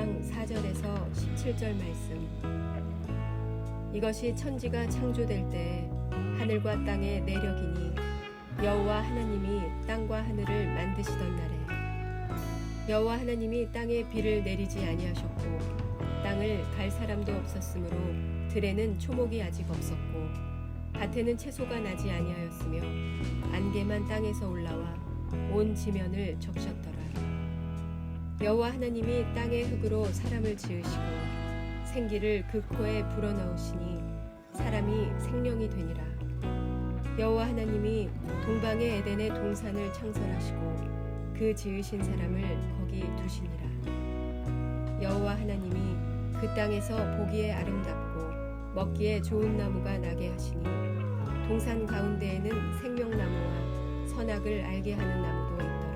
1장 4절에서 17절 말씀. 이것이 천지가 창조될 때 하늘과 땅의 내력이니 여호와 하나님이 땅과 하늘을 만드시던 날에 여호와 하나님이 땅에 비를 내리지 아니하셨고 땅을 갈 사람도 없었으므로 들에는 초목이 아직 없었고 밭에는 채소가 나지 아니하였으며 안개만 땅에서 올라와 온 지면을 적셨더라. 여호와 하나님이 땅의 흙으로 사람을 지으시고 생기를 그 코에 불어넣으시니 사람이 생명이 되니라. 여호와 하나님이 동방의 에덴의 동산을 창설하시고 그 지으신 사람을 거기 두시니라. 여호와 하나님이 그 땅에서 보기에 아름답고 먹기에 좋은 나무가 나게 하시니 동산 가운데에는 생명나무와 선악을 알게 하는 나무도 있더라.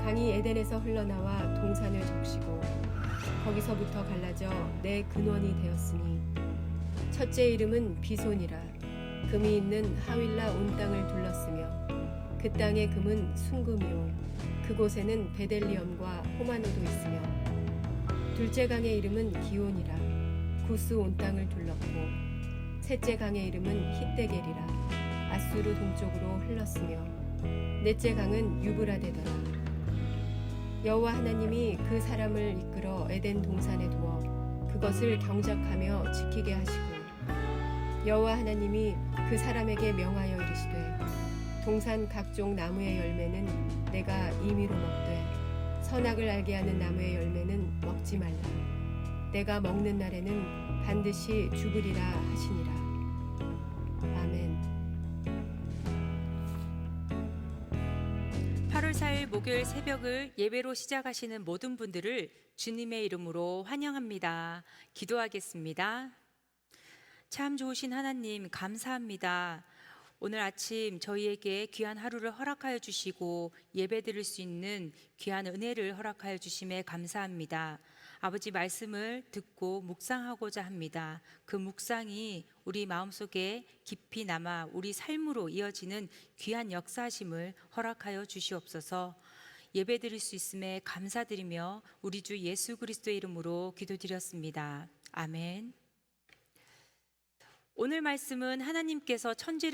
강이 에덴에서 흘러나와 동산을 적시고 거기서부터 갈라져 내 근원이 되었으니 첫째 이름은 비손이라. 금이 있는 하윌라 온 땅을 둘렀으며 그 땅의 금은 순금이요 그곳에는 베델리엄과 호마노도 있으며 둘째 강의 이름은 기온이라. 구스 온 땅을 둘렀고 셋째 강의 이름은 히데겔이라. 아수르 동쪽으로 흘렀으며 넷째 강은 유브라데더라. 여호와 하나님이 그 사람을 이끌어 에덴 동산에 두어 그것을 경작하며 지키게 하시고 여호와 하나님이 그 사람에게 명하여 이르시되 동산 각종 나무의 열매는 내가 임의로 먹되 선악을 알게 하는 나무의 열매는 먹지 말라. 내가 먹는 날에는 반드시 죽으리라 하시니라. 아멘. 8월 4일 목요일 새벽을 예배로 시작하시는 모든 분들을 주님의 이름으로 환영합니다. 기도하겠습니다. 참 좋으신 하나님 감사합니다. 오늘 아침 저희에게 귀한 하루를 허락하여 주시고 예배 드릴 수 있는 귀한 은혜를 허락하여 주심에 감사합니다. 아버지 말씀을 듣고 묵상하고자 합니다. 그 묵상이 우리 마음속에 깊이 남아 우리 삶으로 이어지는 귀한 역사심을 허락하여 주시옵소서. 예배 드릴 수 있음에 감사드리며 우리 주 예수 그리스도의 이름으로 기도드렸습니다. 아멘. 오늘 말씀은 하나님께서 천지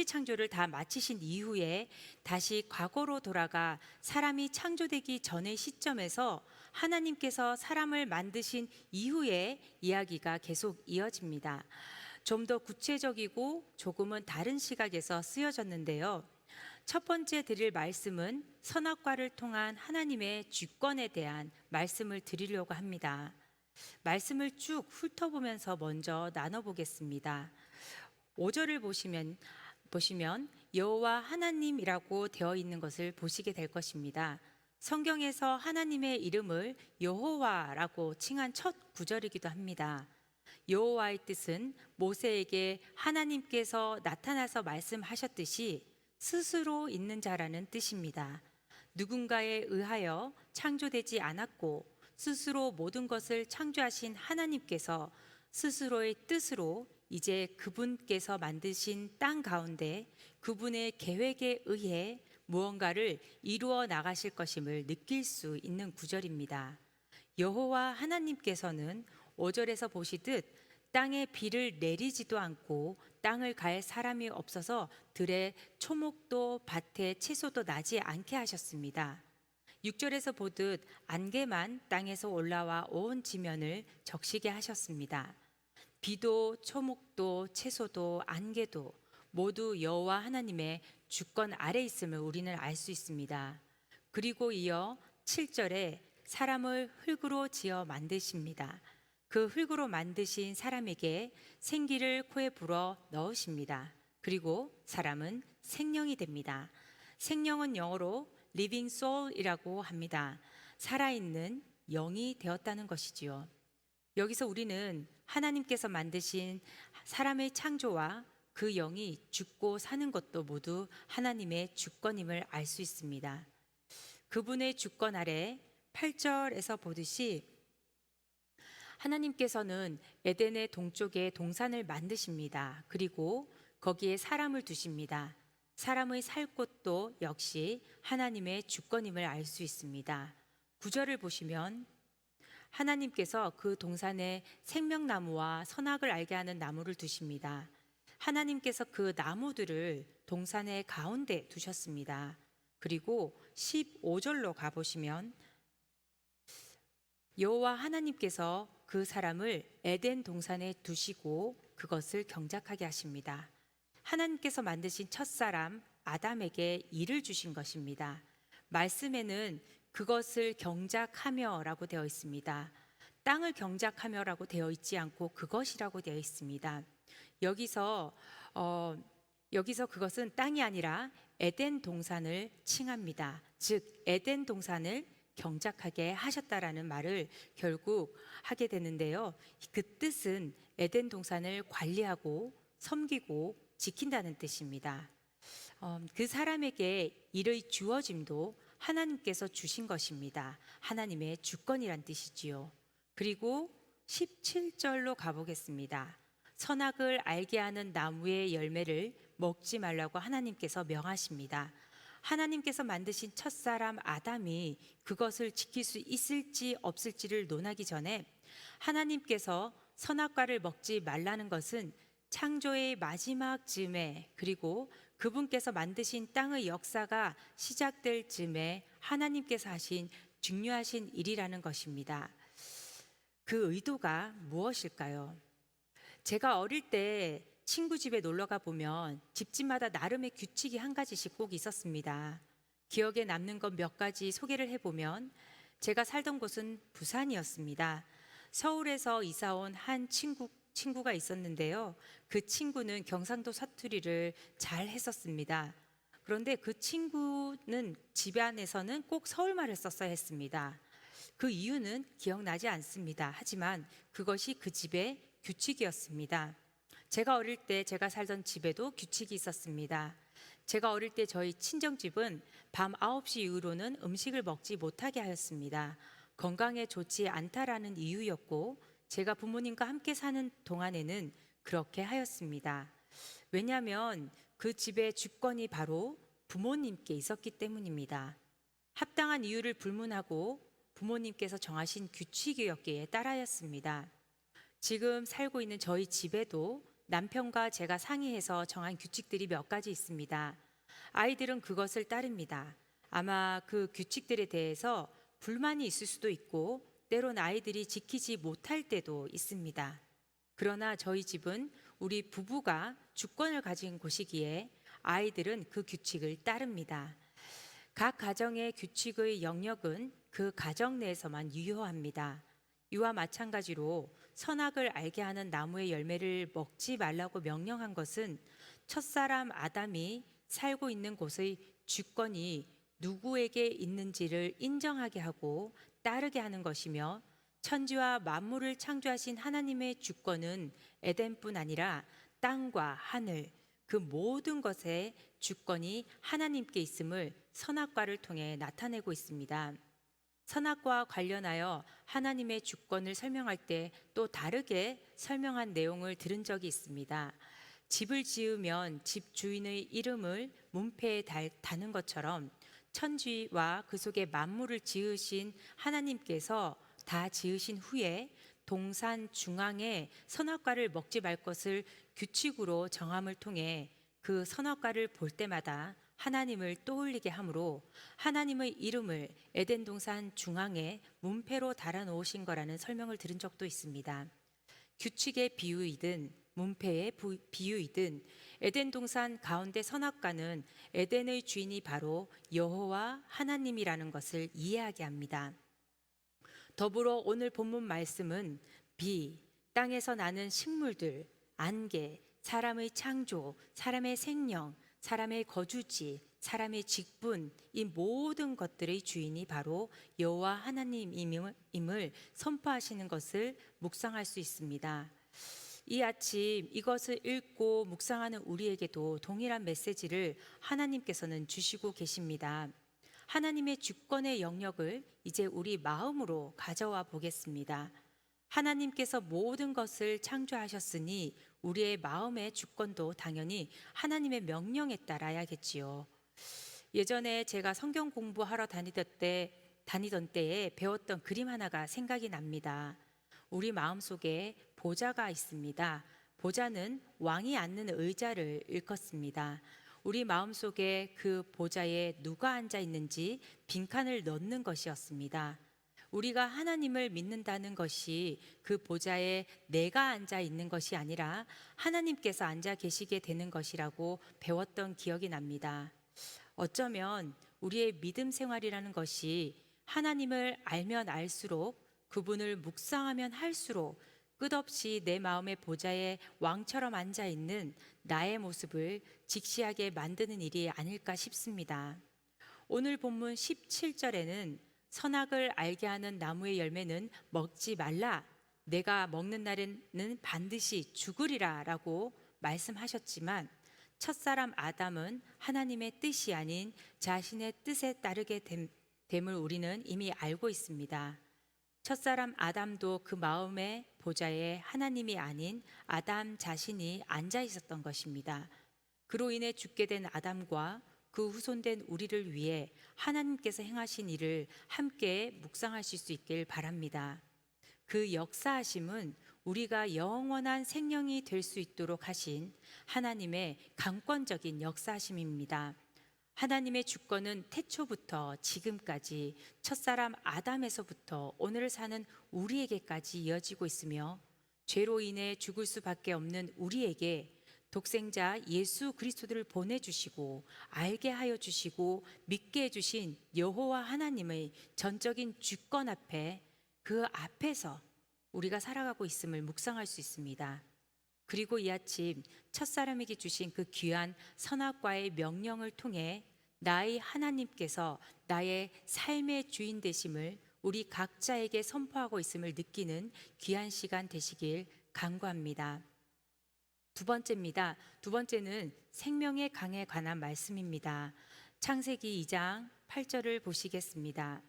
창조를 다 마치신 이후에 다시 과거로 돌아가 사람이 창조되기 전의 시점에서 하나님께서 사람을 만드신 이후에 이야기가 계속 이어집니다. 좀 더 구체적이고 조금은 다른 시각에서 쓰여졌는데요. 첫 번째 드릴 말씀은 선악과를 통한 하나님의 주권에 대한 말씀을 드리려고 합니다. 말씀을 쭉 훑어보면서 먼저 나눠보겠습니다. 5절을 보시면 여호와 하나님이라고 되어 있는 것을 보시게 될 것입니다. 성경에서 하나님의 이름을 여호와라고 칭한 첫 구절이기도 합니다. 여호와의 뜻은 모세에게 하나님께서 나타나서 말씀하셨듯이 스스로 있는 자라는 뜻입니다. 누군가에 의하여 창조되지 않았고 스스로 모든 것을 창조하신 하나님께서 스스로의 뜻으로 이제 그분께서 만드신 땅 가운데 그분의 계획에 의해 무언가를 이루어 나가실 것임을 느낄 수 있는 구절입니다. 여호와 하나님께서는 5절에서 보시듯 땅에 비를 내리지도 않고 땅을 갈 사람이 없어서 들에 초목도 밭에 채소도 나지 않게 하셨습니다. 6절에서 보듯 안개만 땅에서 올라와 온 지면을 적시게 하셨습니다. 비도 초목도 채소도 안개도 모두 여호와 하나님의 주권 아래 있음을 우리는 알 수 있습니다. 그리고 이어 7절에 사람을 흙으로 지어 만드십니다. 그 흙으로 만드신 사람에게 생기를 코에 불어 넣으십니다. 그리고 사람은 생명이 됩니다. 생명은 영어로 living soul이라고 합니다. 살아있는 영이 되었다는 것이지요. 여기서 우리는 하나님께서 만드신 사람의 창조와 그 영이 죽고 사는 것도 모두 하나님의 주권임을 알 수 있습니다. 그분의 주권 아래 8절에서 보듯이 하나님께서는 에덴의 동쪽에 동산을 만드십니다. 그리고 거기에 사람을 두십니다. 사람의 살 곳도 역시 하나님의 주권임을 알 수 있습니다. 9절을 보시면 하나님께서 그 동산에 생명나무와 선악을 알게 하는 나무를 두십니다. 하나님께서 그 나무들을 동산의 가운데 두셨습니다. 그리고 15절로 가보시면 여호와 하나님께서 그 사람을 에덴 동산에 두시고 그것을 경작하게 하십니다. 하나님께서 만드신 첫사람 아담에게 일을 주신 것입니다. 말씀에는 그것을 경작하며라고 되어 있습니다. 땅을 경작하며라고 되어 있지 않고 그것이라고 되어 있습니다. 여기서 그것은 땅이 아니라 에덴 동산을 칭합니다. 즉 에덴 동산을 경작하게 하셨다라는 말을 결국 하게 되는데요. 그 뜻은 에덴 동산을 관리하고 섬기고 지킨다는 뜻입니다. 그 사람에게 일의 주어짐도 하나님께서 주신 것입니다. 하나님의 주권이란 뜻이지요. 그리고 17절로 가보겠습니다. 선악을 알게 하는 나무의 열매를 먹지 말라고 하나님께서 명하십니다. 하나님께서 만드신 첫사람 아담이 그것을 지킬 수 있을지 없을지를 논하기 전에 하나님께서 선악과를 먹지 말라는 것은 창조의 마지막 즈음에 그리고 그분께서 만드신 땅의 역사가 시작될 즈음에 하나님께서 하신 중요하신 일이라는 것입니다. 그 의도가 무엇일까요? 제가 어릴 때 친구 집에 놀러가 보면 집집마다 나름의 규칙이 한 가지씩 꼭 있었습니다. 기억에 남는 것 몇 가지 소개를 해보면 제가 살던 곳은 부산이었습니다. 서울에서 이사 온 한 친구가 있었는데요. 그 친구는 경상도 사투리를 잘 했었습니다. 그런데 그 친구는 집안에서는 꼭 서울말을 썼어야 했습니다. 그 이유는 기억나지 않습니다. 하지만 그것이 그 집의 규칙이었습니다. 제가 어릴 때 제가 살던 집에도 규칙이 있었습니다. 제가 어릴 때 저희 친정집은 밤 9시 이후로는 음식을 먹지 못하게 하였습니다. 건강에 좋지 않다라는 이유였고 제가 부모님과 함께 사는 동안에는 그렇게 하였습니다. 왜냐하면 그 집의 주권이 바로 부모님께 있었기 때문입니다. 합당한 이유를 불문하고 부모님께서 정하신 규칙이었기에 따라였습니다. 지금 살고 있는 저희 집에도 남편과 제가 상의해서 정한 규칙들이 몇 가지 있습니다. 아이들은 그것을 따릅니다. 아마 그 규칙들에 대해서 불만이 있을 수도 있고 때론 아이들이 지키지 못할 때도 있습니다. 그러나 저희 집은 우리 부부가 주권을 가진 곳이기에 아이들은 그 규칙을 따릅니다. 각 가정의 규칙의 영역은 그 가정 내에서만 유효합니다. 이와 마찬가지로 선악을 알게 하는 나무의 열매를 먹지 말라고 명령한 것은 첫사람 아담이 살고 있는 곳의 주권이 누구에게 있는지를 인정하게 하고 따르게 하는 것이며 천지와 만물을 창조하신 하나님의 주권은 에덴뿐 아니라 땅과 하늘 그 모든 것의 주권이 하나님께 있음을 선악과를 통해 나타내고 있습니다. 선악과와 관련하여 하나님의 주권을 설명할 때 또 다르게 설명한 내용을 들은 적이 있습니다. 집을 지으면 집 주인의 이름을 문패에 다는 것처럼 천지와 그 속에 만물을 지으신 하나님께서 다 지으신 후에 동산 중앙에 선악과를 먹지 말 것을 규칙으로 정함을 통해 그 선악과를 볼 때마다 하나님을 떠올리게 하므로 하나님의 이름을 에덴 동산 중앙에 문패로 달아 놓으신 거라는 설명을 들은 적도 있습니다. 규칙의 비유이든 문패의 비유이든 에덴 동산 가운데 선악과는 에덴의 주인이 바로 여호와 하나님이라는 것을 이해하게 합니다. 더불어 오늘 본문 말씀은 땅에서 나는 식물들, 안개, 사람의 창조, 사람의 생명, 사람의 거주지, 사람의 직분, 이 모든 것들의 주인이 바로 여호와 하나님임을 선포하시는 것을 묵상할 수 있습니다. 이 아침 이것을 읽고 묵상하는 우리에게도 동일한 메시지를 하나님께서는 주시고 계십니다. 하나님의 주권의 영역을 이제 우리 마음으로 가져와 보겠습니다. 하나님께서 모든 것을 창조하셨으니 우리의 마음의 주권도 당연히 하나님의 명령에 따라야겠지요. 예전에 제가 성경 공부하러 다니던 때 다니던 때에 배웠던 그림 하나가 생각이 납니다. 우리 마음속에 보좌가 있습니다. 보좌는 왕이 앉는 의자를 일컫습니다. 우리 마음속에 그 보좌에 누가 앉아 있는지 빈칸을 넣는 것이었습니다. 우리가 하나님을 믿는다는 것이 그 보좌에 내가 앉아 있는 것이 아니라 하나님께서 앉아 계시게 되는 것이라고 배웠던 기억이 납니다. 어쩌면 우리의 믿음 생활이라는 것이 하나님을 알면 알수록, 그분을 묵상하면 할수록 끝없이 내 마음의 보좌에 왕처럼 앉아 있는 나의 모습을 직시하게 만드는 일이 아닐까 싶습니다. 오늘 본문 17절에는 선악을 알게 하는 나무의 열매는 먹지 말라, 내가 먹는 날에는 반드시 죽으리라 라고 말씀하셨지만, 첫사람 아담은 하나님의 뜻이 아닌 자신의 뜻에 따르게 됨을 우리는 이미 알고 있습니다. 첫사람 아담도 그 마음의 보좌에 하나님이 아닌 아담 자신이 앉아 있었던 것입니다. 그로 인해 죽게 된 아담과 그 후손된 우리를 위해 하나님께서 행하신 일을 함께 묵상하실 수 있길 바랍니다. 그 역사하심은 우리가 영원한 생명이 될 수 있도록 하신 하나님의 강권적인 역사하심입니다. 하나님의 주권은 태초부터 지금까지 첫사람 아담에서부터 오늘 사는 우리에게까지 이어지고 있으며, 죄로 인해 죽을 수밖에 없는 우리에게 독생자 예수 그리스도를 보내주시고 알게 하여 주시고 믿게 해주신 여호와 하나님의 전적인 주권 앞에, 그 앞에서 우리가 살아가고 있음을 묵상할 수 있습니다. 그리고 이 아침 첫사람에게 주신 그 귀한 선악과의 명령을 통해 나의 하나님께서 나의 삶의 주인 되심을 우리 각자에게 선포하고 있음을 느끼는 귀한 시간 되시길 간구합니다. 두 번째입니다. 두 번째는 생명의 강에 관한 말씀입니다. 창세기 2장 8절을 보시겠습니다.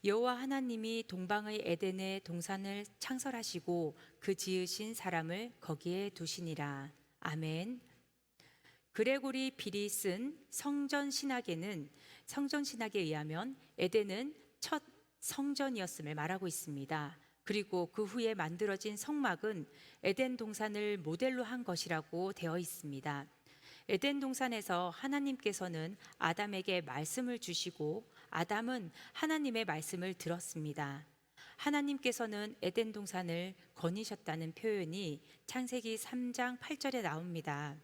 여호와 하나님이 동방의 에덴의 동산을 창설하시고 그 지으신 사람을 거기에 두시니라. 아멘. 그레고리 빌이 쓴 성전 신학에 의하면 에덴은 첫 성전이었음을 말하고 있습니다. 그리고 그 후에 만들어진 성막은 에덴 동산을 모델로 한 것이라고 되어 있습니다. 에덴 동산에서 하나님께서는 아담에게 말씀을 주시고 아담은 하나님의 말씀을 들었습니다. 하나님께서는 에덴 동산을 거니셨다는 표현이 창세기 3장 8절에 나옵니다.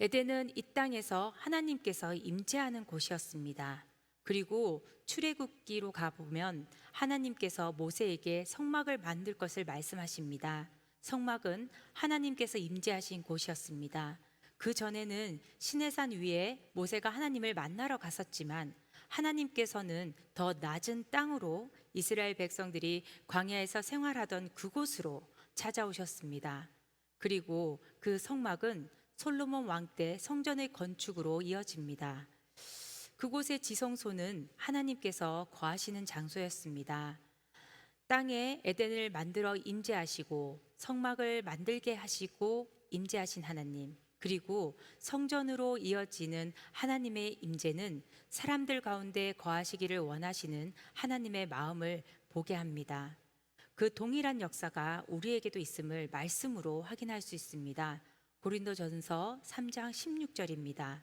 에덴은 이 땅에서 하나님께서 임재하는 곳이었습니다. 그리고 출애굽기로 가보면 하나님께서 모세에게 성막을 만들 것을 말씀하십니다. 성막은 하나님께서 임재하신 곳이었습니다. 그 전에는 시내산 위에 모세가 하나님을 만나러 갔었지만 하나님께서는 더 낮은 땅으로 이스라엘 백성들이 광야에서 생활하던 그곳으로 찾아오셨습니다. 그리고 그 성막은 솔로몬 왕 때 성전의 건축으로 이어집니다. 그곳의 지성소는 하나님께서 거하시는 장소였습니다. 땅에 에덴을 만들어 임재하시고 성막을 만들게 하시고 임재하신 하나님, 그리고 성전으로 이어지는 하나님의 임재는 사람들 가운데 거하시기를 원하시는 하나님의 마음을 보게 합니다. 그 동일한 역사가 우리에게도 있음을 말씀으로 확인할 수 있습니다. 고린도전서 3장 16절입니다.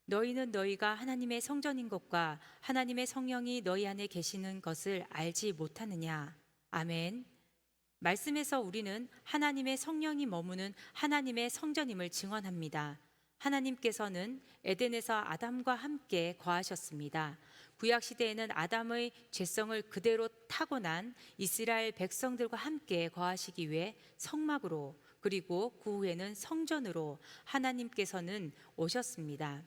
너희는 너희가 하나님의 성전인 것과 하나님의 성령이 너희 안에 계시는 것을 알지 못하느냐. 아멘. 말씀에서 우리는 하나님의 성령이 머무는 하나님의 성전임을 증언합니다. 하나님께서는 에덴에서 아담과 함께 거하셨습니다. 구약 시대에는 아담의 죄성을 그대로 타고난 이스라엘 백성들과 함께 거하시기 위해 성막으로, 그리고 그 후에는 성전으로 하나님께서는 오셨습니다.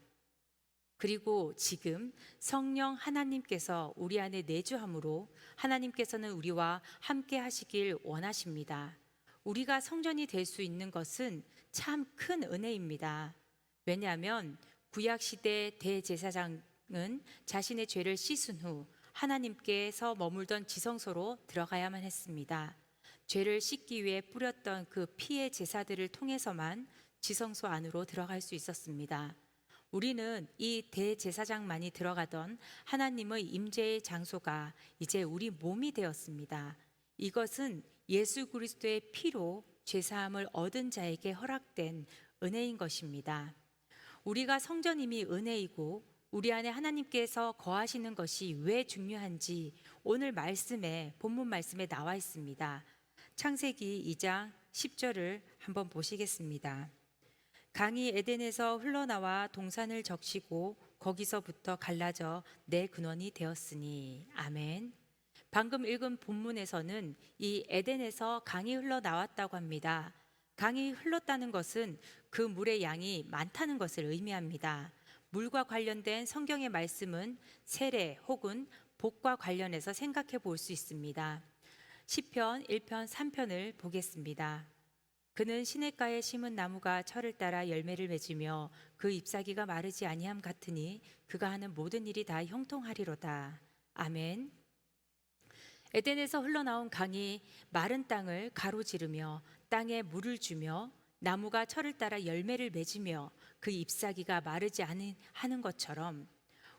그리고 지금 성령 하나님께서 우리 안에 내주함으로 하나님께서는 우리와 함께 하시길 원하십니다. 우리가 성전이 될 수 있는 것은 참 큰 은혜입니다. 왜냐하면 구약시대 대제사장은 자신의 죄를 씻은 후 하나님께서 머물던 지성소로 들어가야만 했습니다. 죄를 씻기 위해 뿌렸던 그 피의 제사들을 통해서만 지성소 안으로 들어갈 수 있었습니다. 우리는 이 대제사장만이 들어가던 하나님의 임재의 장소가 이제 우리 몸이 되었습니다. 이것은 예수 그리스도의 피로 죄사함을 얻은 자에게 허락된 은혜인 것입니다. 우리가 성전임이 은혜이고 우리 안에 하나님께서 거하시는 것이 왜 중요한지 오늘 본문 말씀에 나와 있습니다. 창세기 2장 10절을 한번 보시겠습니다. 강이 에덴에서 흘러나와 동산을 적시고 거기서부터 갈라져 내 근원이 되었으니. 아멘. 방금 읽은 본문에서는 이 에덴에서 강이 흘러나왔다고 합니다. 강이 흘렀다는 것은 그 물의 양이 많다는 것을 의미합니다. 물과 관련된 성경의 말씀은 세례 혹은 복과 관련해서 생각해 볼 수 있습니다. 시편 1편 3편을 보겠습니다. 그는 시냇가에 심은 나무가 철을 따라 열매를 맺으며 그 잎사귀가 마르지 아니함 같으니 그가 하는 모든 일이 다 형통하리로다. 아멘. 에덴에서 흘러나온 강이 마른 땅을 가로지르며 땅에 물을 주며 나무가 철을 따라 열매를 맺으며 그 잎사귀가 마르지 않는 것처럼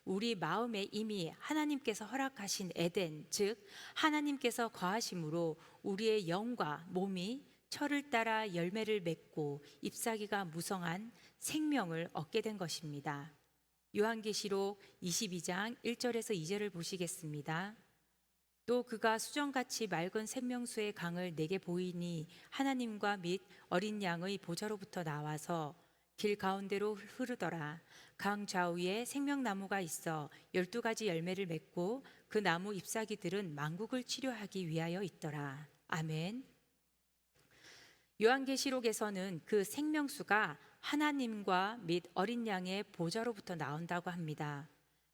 우리 마음에 이미 하나님께서 허락하신 에덴, 즉 하나님께서 거하심으로 우리의 영과 몸이 철을 따라 열매를 맺고 잎사귀가 무성한 생명을 얻게 된 것입니다. 요한계시록 22장 1절에서 2절을 보시겠습니다. 또 그가 수정같이 맑은 생명수의 강을 내게 보이니 하나님과 및 어린 양의 보좌로부터 나와서 길 가운데로 흐르더라. 강 좌우에 생명나무가 있어 12가지 열매를 맺고 그 나무 잎사귀들은 만국을 치료하기 위하여 있더라. 아멘. 요한계시록에서는 그 생명수가 하나님과 및 어린 양의 보좌로부터 나온다고 합니다.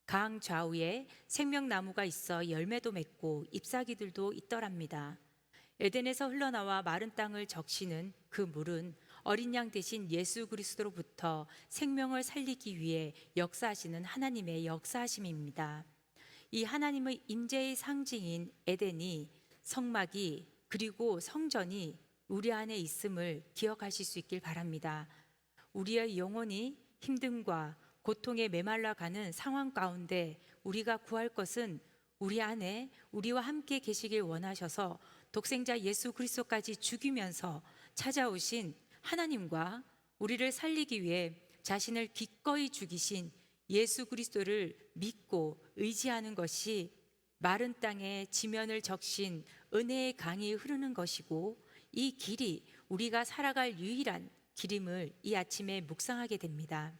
강 좌우에 생명나무가 있어 열매도 맺고 잎사귀들도 있더랍니다. 에덴에서 흘러나와 마른 땅을 적시는 그 물은 어린 양 대신 예수 그리스도로부터 생명을 살리기 위해 역사하시는 하나님의 역사하심입니다. 이 하나님의 임재의 상징인 에덴이, 성막이, 그리고 성전이 우리 안에 있음을 기억하실 수 있길 바랍니다. 우리의 영혼이 힘듦과 고통에 메말라가는 상황 가운데 우리가 구할 것은 우리 안에 우리와 함께 계시길 원하셔서 독생자 예수 그리스도까지 죽이면서 찾아오신 하나님과 우리를 살리기 위해 자신을 기꺼이 죽이신 예수 그리스도를 믿고 의지하는 것이 마른 땅에 지면을 적신 은혜의 강이 흐르는 것이고, 이 길이 우리가 살아갈 유일한 길임을 이 아침에 묵상하게 됩니다.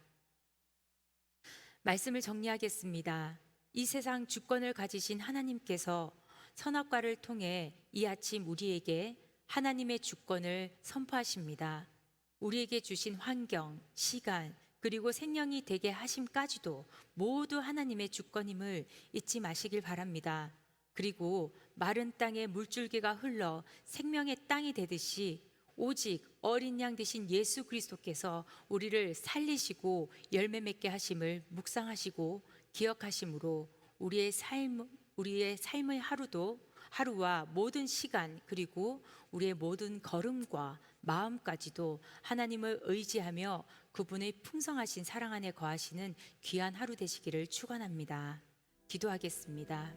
말씀을 정리하겠습니다. 이 세상 주권을 가지신 하나님께서 선악과를 통해 이 아침 우리에게 하나님의 주권을 선포하십니다. 우리에게 주신 환경, 시간, 그리고 생명이 되게 하심까지도 모두 하나님의 주권임을 잊지 마시길 바랍니다. 그리고 마른 땅에 물줄기가 흘러 생명의 땅이 되듯이 오직 어린 양 되신 예수 그리스도께서 우리를 살리시고 열매 맺게 하심을 묵상하시고 기억하심으로 우리의 삶의 하루와 모든 시간, 그리고 우리의 모든 걸음과 마음까지도 하나님을 의지하며 그분의 풍성하신 사랑 안에 거하시는 귀한 하루 되시기를 축원합니다. 기도하겠습니다.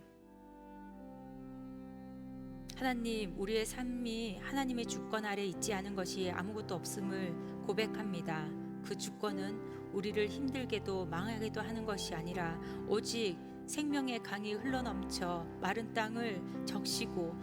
하나님, 우리의 삶이 하나님의 주권 아래 있지 않은 것이 아무것도 없음을 고백합니다. 그 주권은 우리를 힘들게도 망하게도 하는 것이 아니라 오직 생명의 강이 흘러넘쳐 마른 땅을 적시고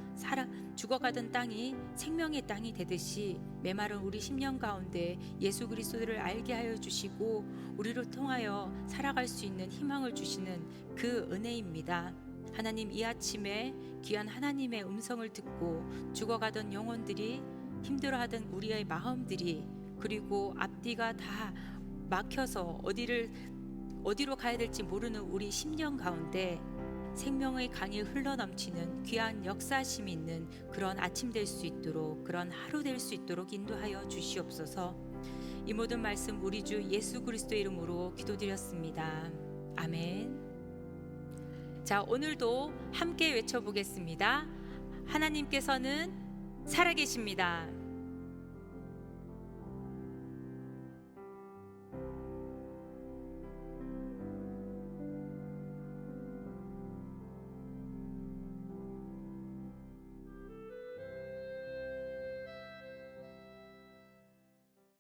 죽어가던 땅이 생명의 땅이 되듯이 메마른 우리 심령 가운데 예수 그리스도를 알게 하여 주시고 우리를 통하여 살아갈 수 있는 희망을 주시는 그 은혜입니다. 하나님, 이 아침에 귀한 하나님의 음성을 듣고 죽어가던 영혼들이, 힘들어하던 우리의 마음들이, 그리고 앞뒤가 다 막혀서 어디로 가야 될지 모르는 우리 심령 가운데 생명의 강이 흘러넘치는 귀한 역사심이 있는 그런 아침 될 수 있도록, 그런 하루 될 수 있도록 인도하여 주시옵소서. 이 모든 말씀 우리 주 예수 그리스도의 이름으로 기도드렸습니다. 아멘. 자, 오늘도 함께 외쳐보겠습니다. 하나님께서는 살아계십니다.